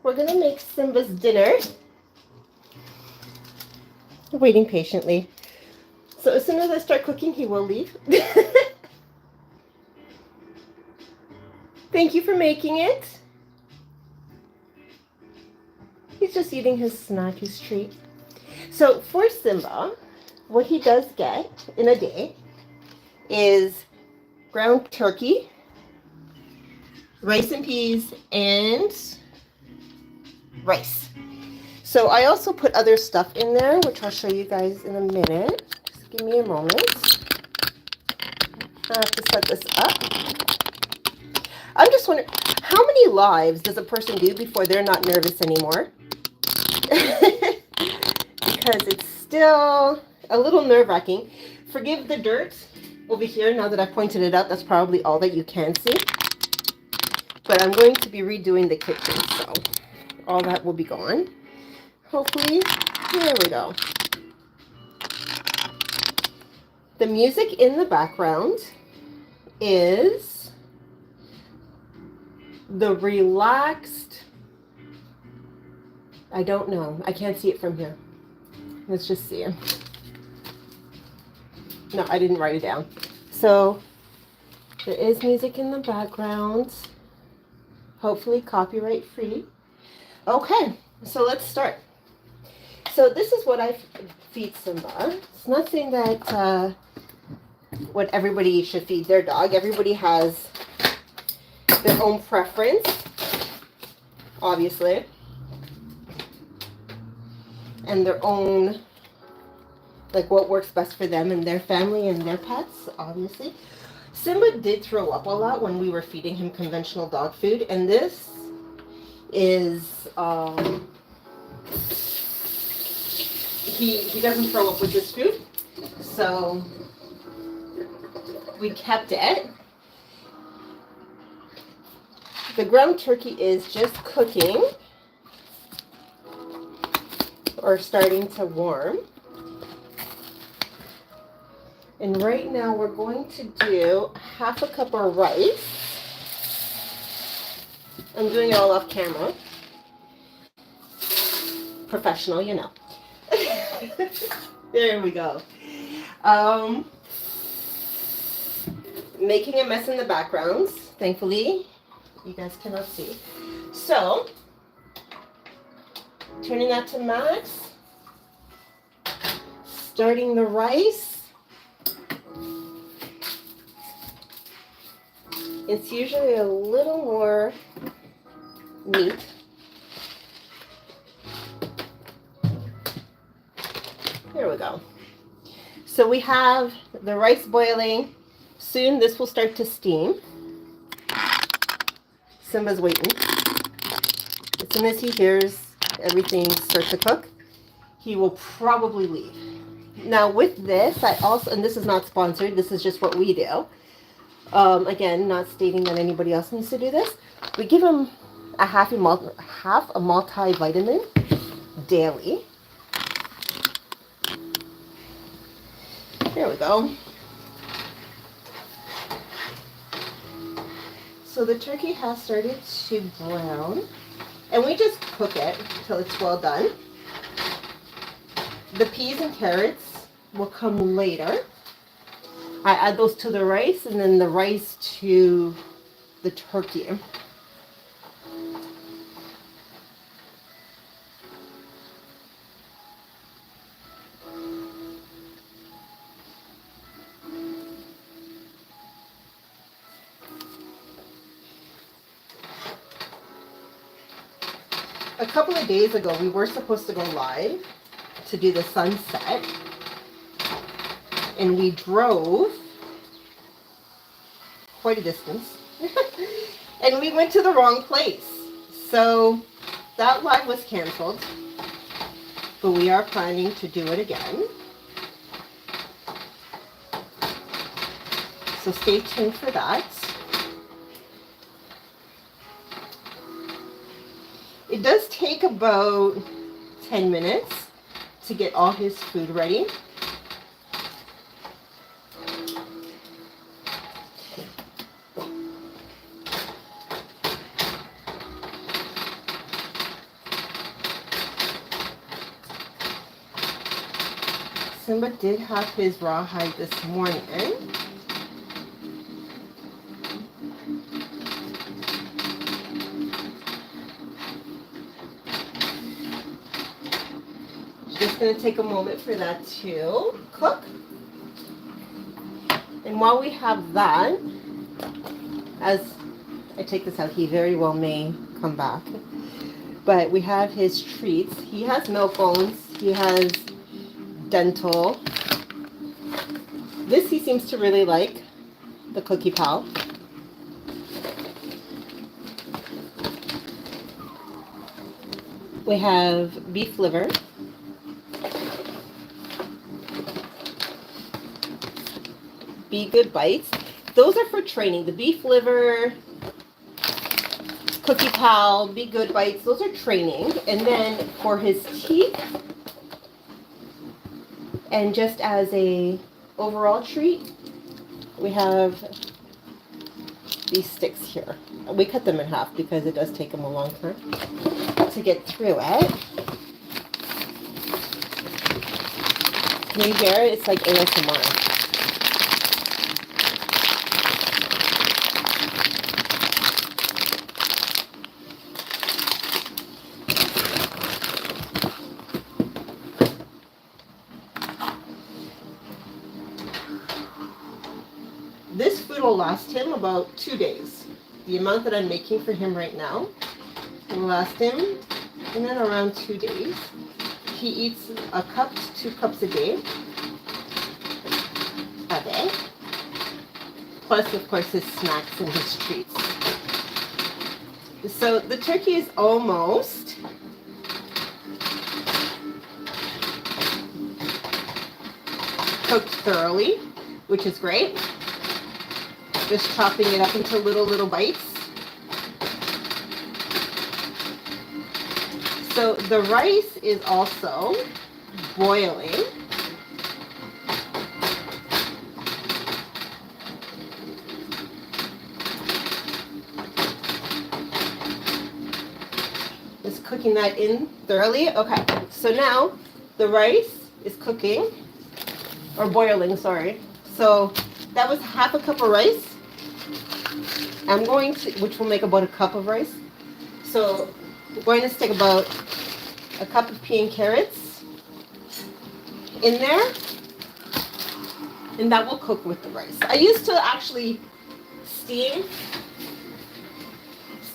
we're gonna make Simba's dinner. Waiting patiently. So as soon as I start cooking, he will leave. Thank you for making it. He's just eating his snack, his treat. So for Simba, what he does get in a day is ground turkey, rice and peas, and rice. So I also put other stuff in there, which I'll show you guys in a minute. Just give me a moment. I have to set this up. I'm just wondering, how many lives does a person do before they're not nervous anymore? Because it's still a little nerve-wracking. Forgive the dirt over here now that I've pointed it out. That's probably all that you can see. But I'm going to be redoing the kitchen, so all that will be gone. Hopefully. There we go. The music in the background is the relaxed, I don't know. I can't see it from here. Let's just see. No, I didn't write it down. So there is music in the background. Hopefully copyright free. Okay, so let's start. So this is what I feed Simba. It's not saying that what everybody should feed their dog. Everybody has their own preference, obviously, and their own, like what works best for them and their family and their pets, obviously. Simba did throw up a lot when we were feeding him conventional dog food, and this is, he doesn't throw up with this food, so we kept it. The ground turkey is just cooking or starting to warm. And right now we're going to do half a cup of rice. I'm doing it all off camera. Professional, you know. There we go. Making a mess in the background. Thankfully, you guys cannot see. So, turning that to max. Starting the rice. It's usually a little more meat. There we go. So we have the rice boiling. Soon this will start to steam. Simba's waiting. As soon as he hears everything start to cook, he will probably leave. Now with this, I also, and this is not sponsored, this is just what we do. Again, not stating that anybody else needs to do this. We give him a half a multivitamin daily. There we go. So the turkey has started to brown, and we just cook it until it's well done. The peas and carrots will come later. I add those to the rice, and then the rice to the turkey. A couple of days ago, we were supposed to go live to do the sunset, and we drove quite a distance, and we went to the wrong place. So that live was canceled, but we are planning to do it again. So stay tuned for that. It does take about 10 minutes to get all his food ready. Simba did have his rawhide this morning. Just going to take a moment for that to cook. And while we have that, as I take this out, he very well may come back. But we have his treats. He has milk bones. He has dental. This he seems to really like, the Cookie Pal. We have beef liver. Be Good Bites. Those are for training. The beef liver, Cookie Pal, Be Good Bites, those are training. And then for his teeth, and just as a overall treat, we have these sticks here. We cut them in half because it does take him a long time to get through it. Can you hear it? It's like ASMR. This food will last him about 2 days. The amount that I'm making for him right now will last him in and around 2 days. He eats a cup to 2 cups a day. Plus, of course, his snacks and his treats. So the turkey is almost cooked thoroughly, which is great. Just chopping it up into little bites. So the rice is also boiling. Just cooking that in thoroughly. Okay, so now the rice is cooking, or boiling, sorry. So that was half a cup of rice. I'm going to, which will make about a cup of rice. So we're going to stick about a cup of pea and carrots in there, and that will cook with the rice. I used to actually steam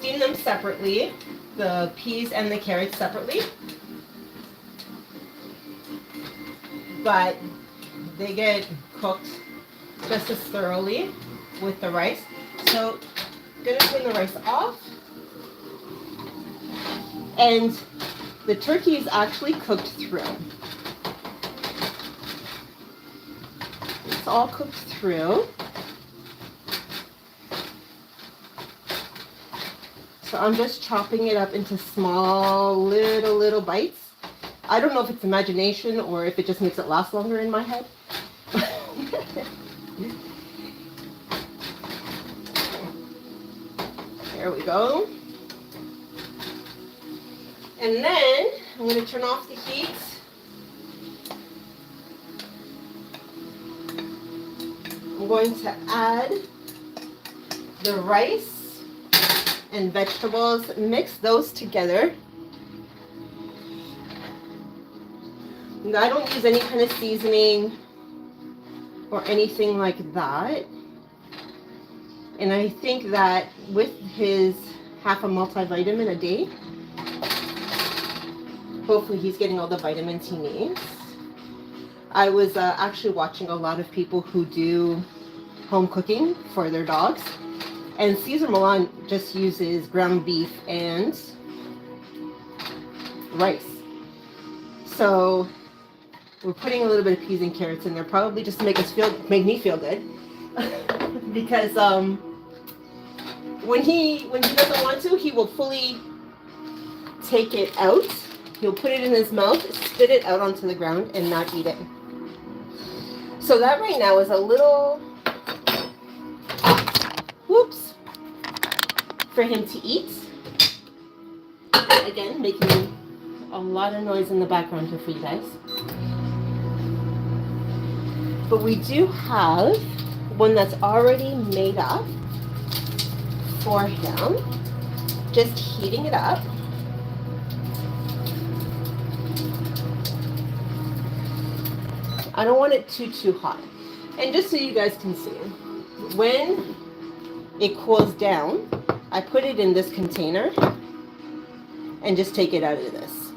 them separately, the peas and the carrots separately, but they get cooked just as thoroughly with the rice. So I'm going to turn the rice off. And the turkey is actually cooked through. It's all cooked through. So I'm just chopping it up into small little bites. I don't know if it's imagination or if it just makes it last longer in my head. There we go. And then I'm going to turn off the heat. I'm going to add the rice and vegetables, mix those together. And I don't use any kind of seasoning or anything like that. And I think that with his half a multivitamin a day, hopefully he's getting all the vitamins he needs. I was actually watching a lot of people who do home cooking for their dogs. And Cesar Milan just uses ground beef and rice. So we're putting a little bit of peas and carrots in there, probably just to make me feel good. Because when he doesn't want to, he will fully take it out. He'll put it in his mouth, spit it out onto the ground, and not eat it. So that right now is a little, whoops, for him to eat. Again, making a lot of noise in the background here for you guys. But we do have one that's already made up for him. Just heating it up. I don't want it too hot. And just so you guys can see, when it cools down, I put it in this container and just take it out of this.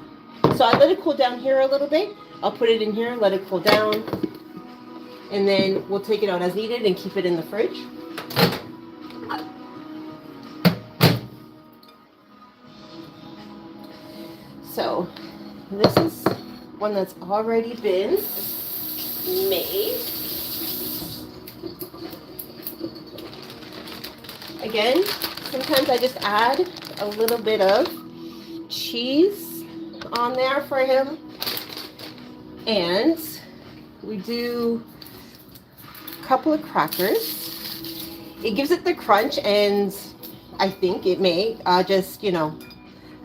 So I let it cool down here a little bit. I'll put it in here, let it cool down, and then we'll take it out as needed and keep it in the fridge. So this is one that's already been made. Again, sometimes I just add a little bit of cheese on there for him. And we do a couple of crackers. It gives it the crunch, and I think it may just, you know,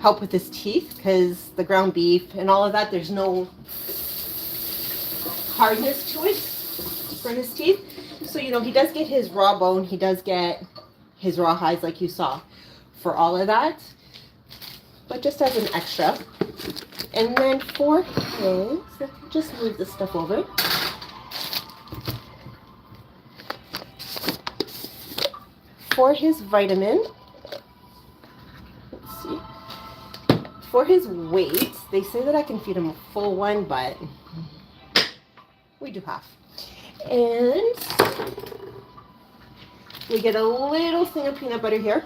help with his teeth, because the ground beef and all of that, there's no hardness to it for his teeth. So, you know, he does get his raw bone, he does get his raw hides like you saw for all of that, but just as an extra. And then for his, just move this stuff over. For his vitamin, let's see, for his weight, they say that I can feed him a full one, but we do half. And we get a little thing of peanut butter here.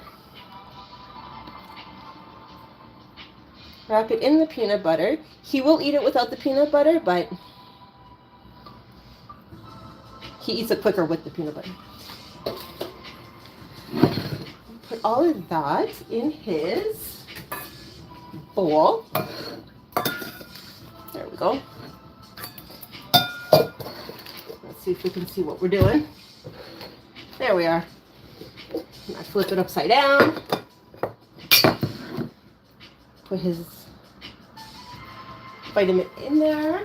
Wrap it in the peanut butter. He will eat it without the peanut butter, but he eats it quicker with the peanut butter. Put all of that in his bowl. There we go. Let's see if we can see what we're doing. There we are. I flip it upside down. Put his vitamin in there.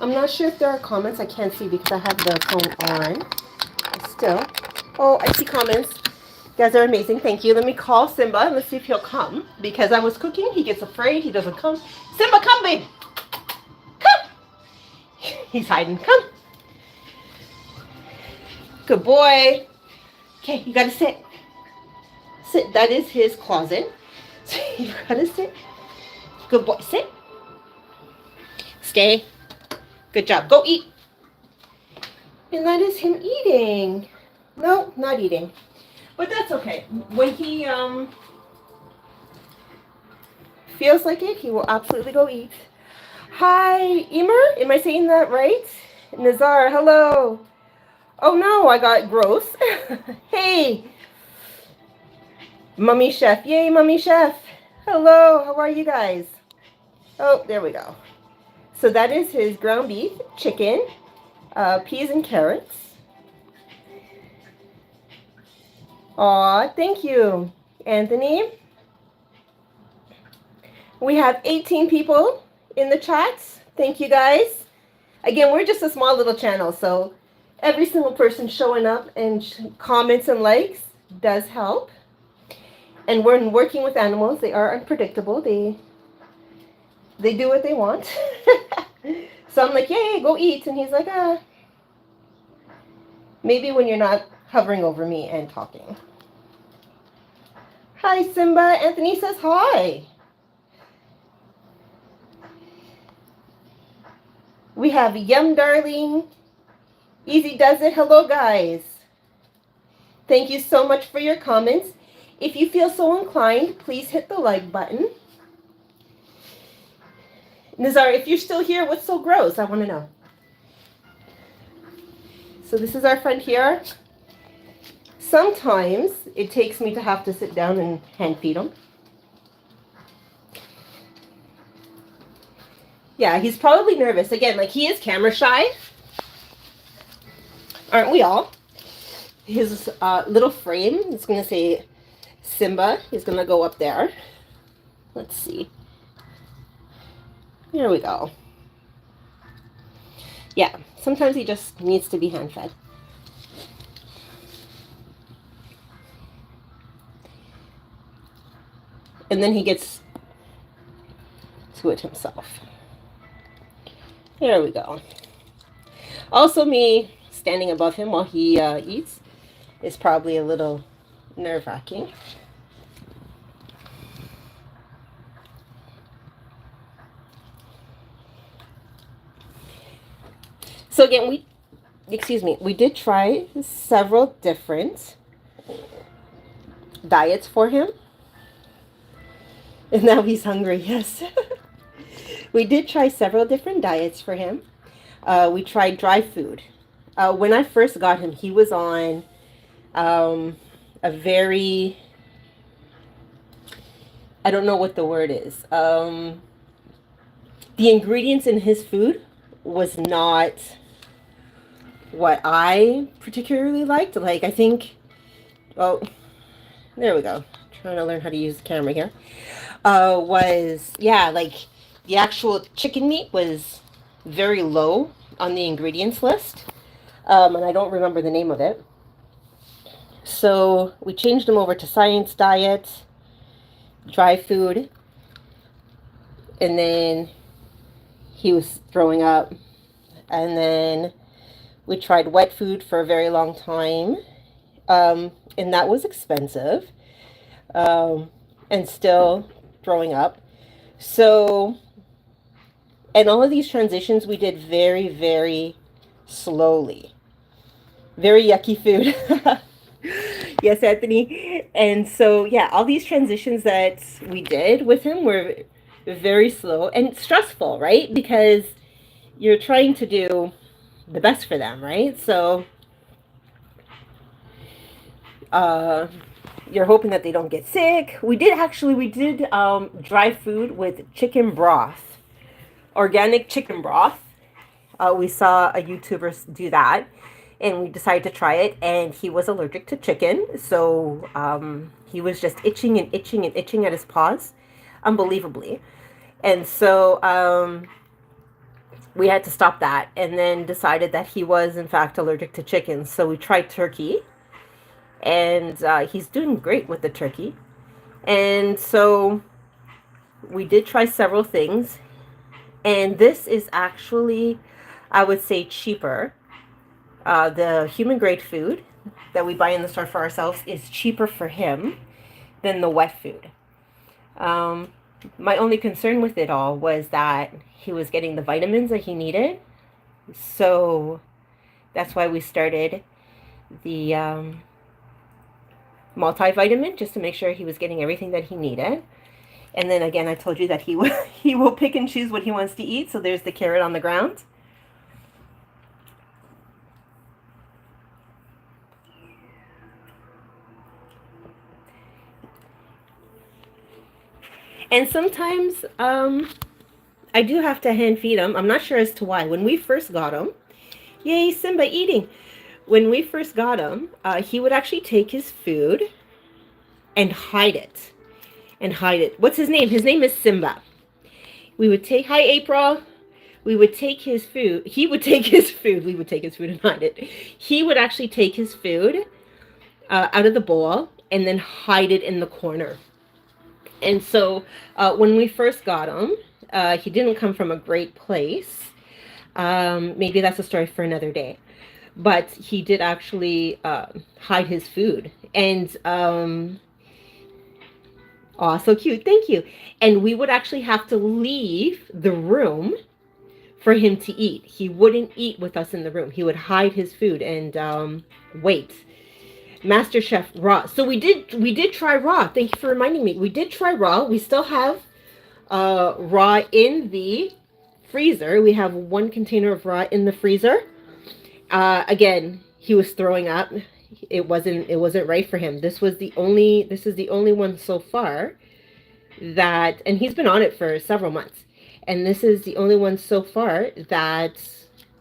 I'm not sure if there are comments. I can't see because I have the phone on. Still. Oh, I see comments. You guys are amazing. Thank you. Let me call Simba and let's see if he'll come. Because I was cooking. He gets afraid. He doesn't come. Simba, come, babe. Come. He's hiding. Come. Good boy. Okay, you gotta sit. Sit. That is his closet. So you gotta sit. Good boy. Sit. Stay. Good job. Go eat. And that is him eating. No, not eating. But that's okay. When he feels like it, he will absolutely go eat. Hi, Emer. Am I saying that right? Nazar, hello. Oh no, I got gross. Hey. Mummy Chef. Yay, Mummy Chef. Hello, how are you guys? Oh, there we go. So that is his ground beef, chicken, peas and carrots. Aw, thank you, Anthony. We have 18 people in the chat. Thank you guys. Again, we're just a small little channel, so every single person showing up and comments and likes does help. And when working with animals, they are unpredictable. They do what they want. So I'm like, yay, go eat. And he's like, ah. Maybe when you're not hovering over me and talking. Hi, Simba. Anthony says hi. We have Yum Darling. Easy does it. Hello, guys. Thank you so much for your comments. If you feel so inclined, please hit the like button. Nazar, if you're still here, what's so gross? I want to know. So this is our friend here. Sometimes it takes me to have to sit down and hand feed him. Yeah, he's probably nervous. Again, like he is camera shy. Aren't we all? His little frame, it's going to say Simba is going to go up there. Let's see. Here we go. Yeah, sometimes he just needs to be hand-fed. And then he gets to it himself. There we go. Also, me standing above him while he eats is probably a little nerve-wracking. So again, we did try several different diets for him. And now he's hungry, yes. We did try several different diets for him. We tried dry food. When I first got him, he was on a very, I don't know what the word is. The ingredients in his food was not what I particularly liked. Like, I think, oh, there we go. Trying to learn how to use the camera here. Like the actual chicken meat was very low on the ingredients list. And I don't remember the name of it. So we changed him over to science diet, dry food, and then he was throwing up. And then we tried wet food for a very long time, and that was expensive, and still throwing up. So, and all of these transitions we did very, very slowly. Very yucky food. Yes, Anthony. And so, yeah, all these transitions that we did with him were very slow and stressful, right? Because you're trying to do the best for them, right? So, you're hoping that they don't get sick. We did dry food with chicken broth, organic chicken broth. We saw a YouTuber do that, and we decided to try it, and he was allergic to chicken, so he was just itching and itching and itching at his paws, unbelievably. And so we had to stop that, and then decided that he was in fact allergic to chicken. So we tried turkey, and he's doing great with the turkey. And so we did try several things, and this is actually, I would say, cheaper. The human grade food that we buy in the store for ourselves is cheaper for him than the wet food. My only concern with it all was that he was getting the vitamins that he needed. So that's why we started the multivitamin, just to make sure he was getting everything that he needed. And then again, I told you that he will pick and choose what he wants to eat. So there's the carrot on the ground. And sometimes I do have to hand feed him. I'm not sure as to why. When we first got him, yay, Simba eating. When we first got him, he would actually take his food and hide it. What's his name? His name is Simba. We would take, hi April. We would take his food. He would take his food. We would take his food and hide it. He would actually take his food out of the bowl and then hide it in the corner. And so when we first got him, he didn't come from a great place. Maybe that's a story for another day. But he did actually hide his food. And, oh, so cute. Thank you. And we would actually have to leave the room for him to eat. He wouldn't eat with us in the room. He would hide his food and wait. Master Chef raw. So we did try raw. Thank you for reminding me. We did try raw. We still have raw in the freezer. We have one container of raw in the freezer. Again, he was throwing up. It wasn't right for him. This is the only one so far that, and he's been on it for several months. And this is the only one so far that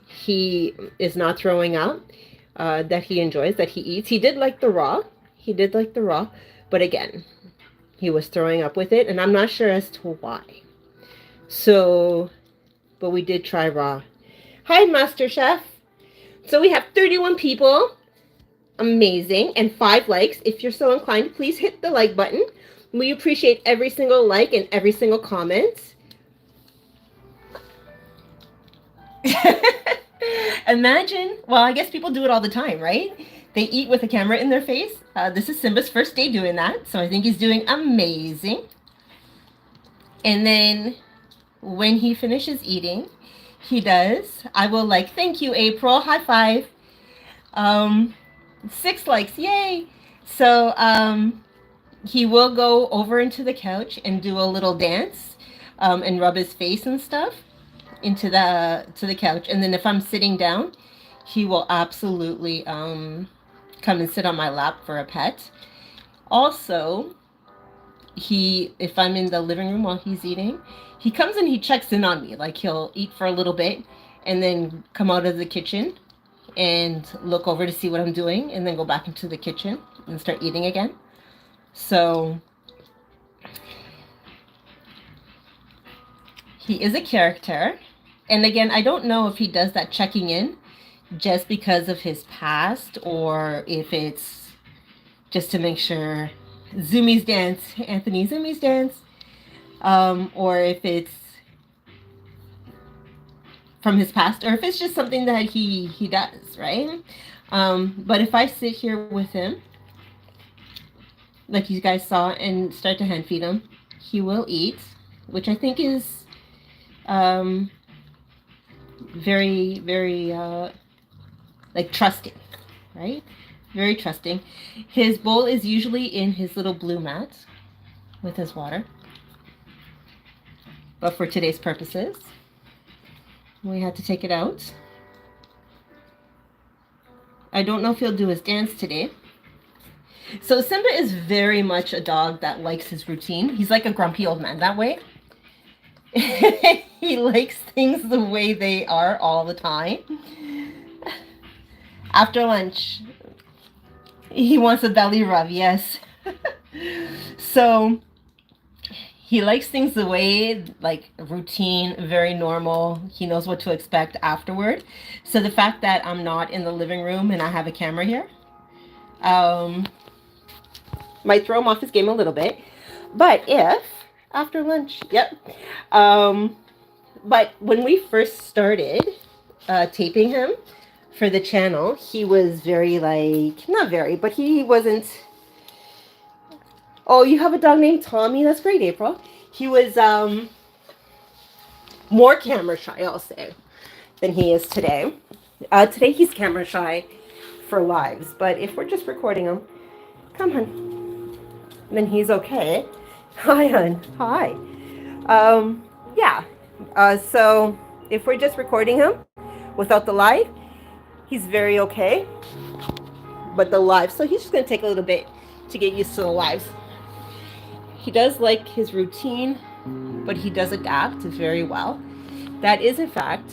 he is not throwing up. That he enjoys, that he eats. He did like the raw. But again, he was throwing up with it, and I'm not sure as to why. So, but we did try raw. Hi, Master Chef. So we have 31 people. Amazing. And 5 likes. If you're so inclined, please hit the like button. We appreciate every single like and every single comment. Imagine, well, I guess people do it all the time, right? They eat with a camera in their face. This is Simba's first day doing that, so I think he's doing amazing. And then when he finishes eating, he does, I will like, thank you, April, high five. 6 likes, yay. So he will go over into the couch and do a little dance and rub his face and stuff into the couch. And then if I'm sitting down, he will absolutely come and sit on my lap for a pet. Also, if I'm in the living room while he's eating, he comes and he checks in on me. Like, he'll eat for a little bit and then come out of the kitchen and look over to see what I'm doing and then go back into the kitchen and start eating again. So he is a character. And again, I don't know if he does that checking in just because of his past or if it's just to make sure Zoomies dance, Anthony Zoomies dance, or if it's from his past or if it's just something that he does, right? But if I sit here with him, like you guys saw, and start to hand feed him, he will eat, which I think is very, very like trusting, right? Very trusting. His bowl is usually in his little blue mat with his water. But for today's purposes, we had to take it out. I don't know if he'll do his dance today. So Simba is very much a dog that likes his routine. He's like a grumpy old man that way. He likes things the way they are all the time. After lunch, he wants a belly rub, yes. So he likes things the way, like routine, very normal. He knows what to expect afterward. So the fact that I'm not in the living room and I have a camera here, might throw him off his game a little bit. But if, after lunch, yep. But when we first started taping him for the channel, he was very like, not very, but he wasn't. Oh, you have a dog named Tommy? That's great, April. He was more camera shy, I'll say, than he is today. Today he's camera shy for lives, but if we're just recording him, come on, then he's okay. Hi, hon. Hi. Yeah. So if we're just recording him without the live, he's very okay. But the live, so he's just going to take a little bit to get used to the lives. He does like his routine, but he does adapt very well. That is, in fact,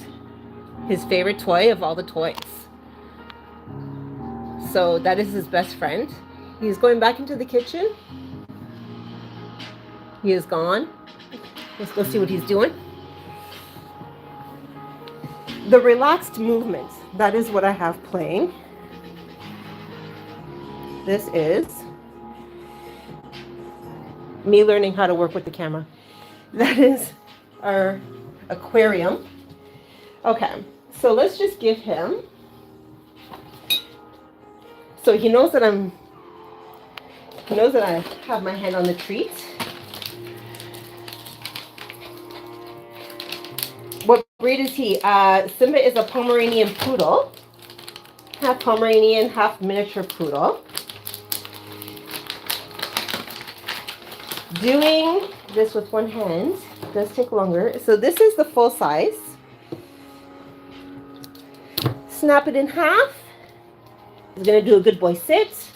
his favorite toy of all the toys. So that is his best friend. He's going back into the kitchen. He is gone. Let's go see what he's doing. The relaxed movement, that is what I have playing. This is me learning how to work with the camera. That is our aquarium. Okay, so let's just give him. So he knows that I have my hand on the treat. What breed is he? Simba is a Pomeranian poodle. Half Pomeranian, half miniature poodle. Doing this with one hand does take longer. So this is the full size. Snap it in half. He's going to do a good boy sit.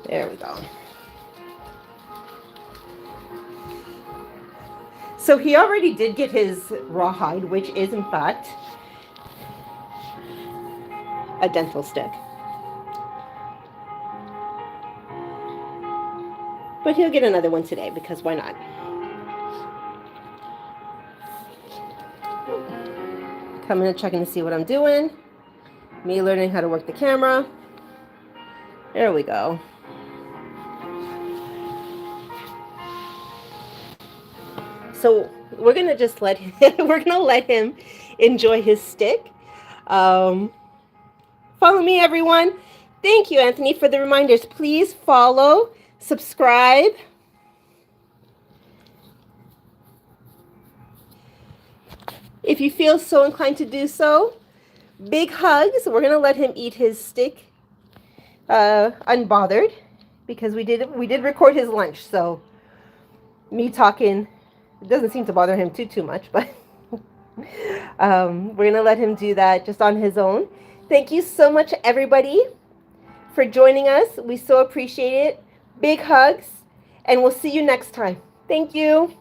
There we go. So he already did get his rawhide, which is in fact a dental stick. But he'll get another one today because why not? Coming and checking to see what I'm doing. Me learning how to work the camera. There we go. So we're gonna just let him enjoy his stick. Follow me, everyone. Thank you, Anthony, for the reminders. Please follow, subscribe. If you feel so inclined to do so, big hugs. We're gonna let him eat his stick unbothered because we did record his lunch, so me talking, it doesn't seem to bother him too much, but we're gonna let him do that just on his own. Thank you so much, everybody, for joining us. We so appreciate it. Big hugs, and we'll see you next time. Thank you.